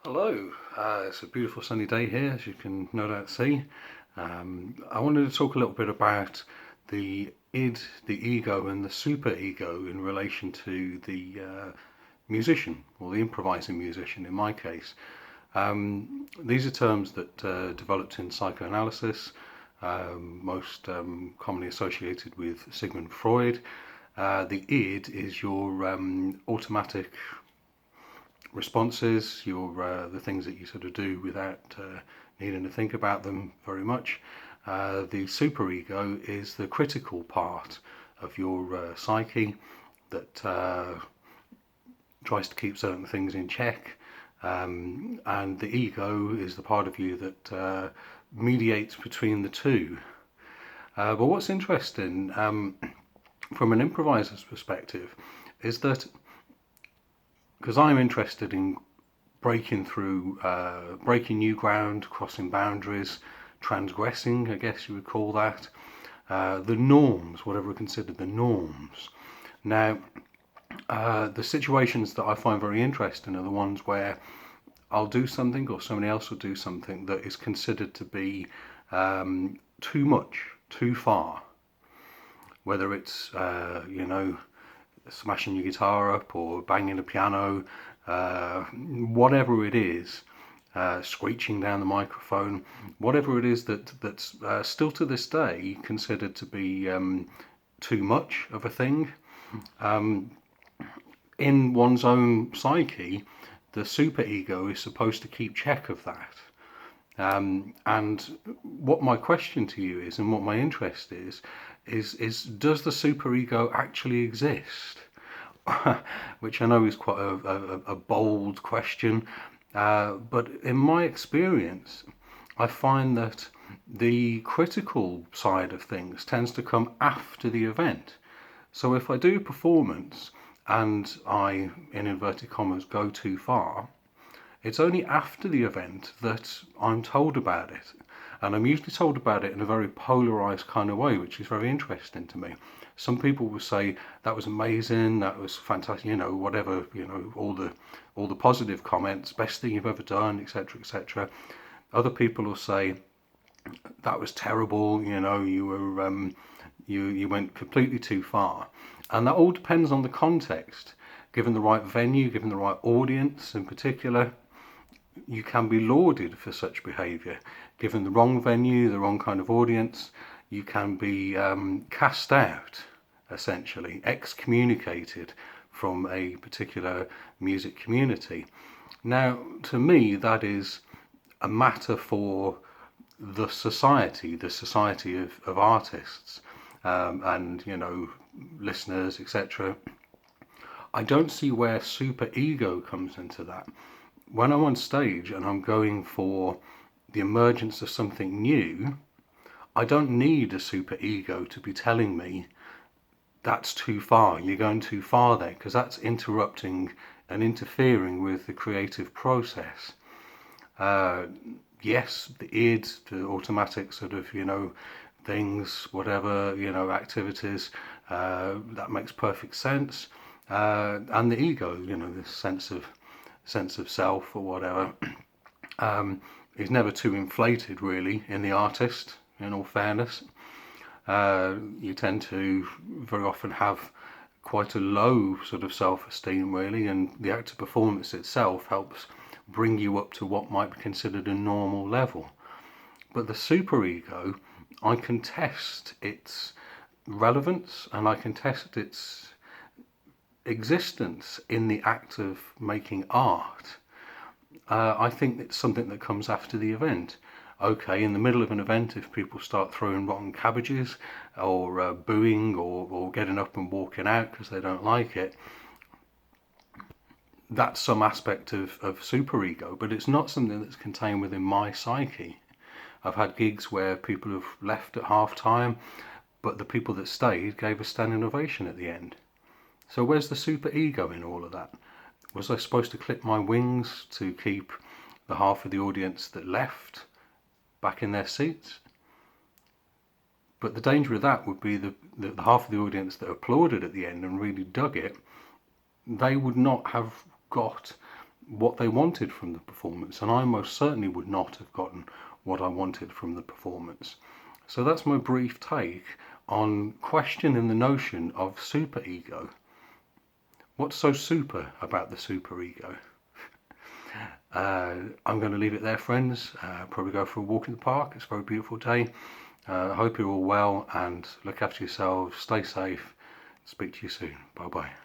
Hello, it's a beautiful sunny day here, as you can no doubt see. I wanted to talk a little bit about the id, the ego, and the superego in relation to the musician, or the improvising musician in my case. These are terms that developed in psychoanalysis, most commonly associated with Sigmund Freud. The id is your automatic responses, the things that you sort of do without needing to think about them very much. The superego is the critical part of your psyche that tries to keep certain things in check, and the ego is the part of you that mediates between the two. But what's interesting from an improviser's perspective is that because I'm interested in breaking through, breaking new ground, crossing boundaries, transgressing, I guess you would call that, the norms, whatever we consider the norms. Now, the situations that I find very interesting are the ones where I'll do something or somebody else will do something that is considered to be too much, too far. Whether it's, smashing your guitar up or banging a piano, whatever it is, screeching down the microphone, whatever it is that's still to this day considered to be too much of a thing. In one's own psyche, the superego is supposed to keep check of that. And what my question to you is, and what my interest is does the superego actually exist? Which I know is quite a bold question, but in my experience, I find that the critical side of things tends to come after the event. So if I do a performance and I, in inverted commas, go too far, it's only after the event that I'm told about it. And I'm usually told about it in a very polarized kind of way, which is very interesting to me. Some people will say that was amazing, that was fantastic, whatever, all the positive comments, best thing you've ever done, etc., etc. Other people will say that was terrible, you were you went completely too far. And that all depends on the context. Given the right venue, given the right audience in particular, you can be lauded for such behaviour. Given the wrong venue, the wrong kind of audience, you can be cast out, essentially, excommunicated from a particular music community. Now, to me, that is a matter for the society of artists, and, listeners, etc. I don't see where superego comes into that. When I'm on stage and I'm going for the emergence of something new, I don't need a superego to be telling me that's too far, you're going too far there, because that's interrupting and interfering with the creative process. Yes, the id, the automatic sort of, things, whatever, activities, that makes perfect sense. And the ego, this sense of self or whatever, is never too inflated really in the artist, in all fairness. You tend to very often have quite a low sort of self-esteem really, and the act of performance itself helps bring you up to what might be considered a normal level. But the superego, I can test its relevance and I can test its existence in the act of making art. I think it's something that comes after the event. Okay, in the middle of an event, if people start throwing rotten cabbages or booing or getting up and walking out because they don't like it, that's some aspect of superego, but it's not something that's contained within my psyche. I've had gigs where people have left at half time, but the people that stayed gave a standing ovation at the end. So where's the superego in all of that? Was I supposed to clip my wings to keep the half of the audience that left back in their seats? But the danger of that would be the half of the audience that applauded at the end and really dug it, they would not have got what they wanted from the performance, and I most certainly would not have gotten what I wanted from the performance. So that's my brief take on questioning the notion of superego. What's so super about the superego? I'm going to leave it there, friends. Probably go for a walk in the park. It's a very beautiful day. I hope you're all well and look after yourselves. Stay safe. Speak to you soon. Bye bye.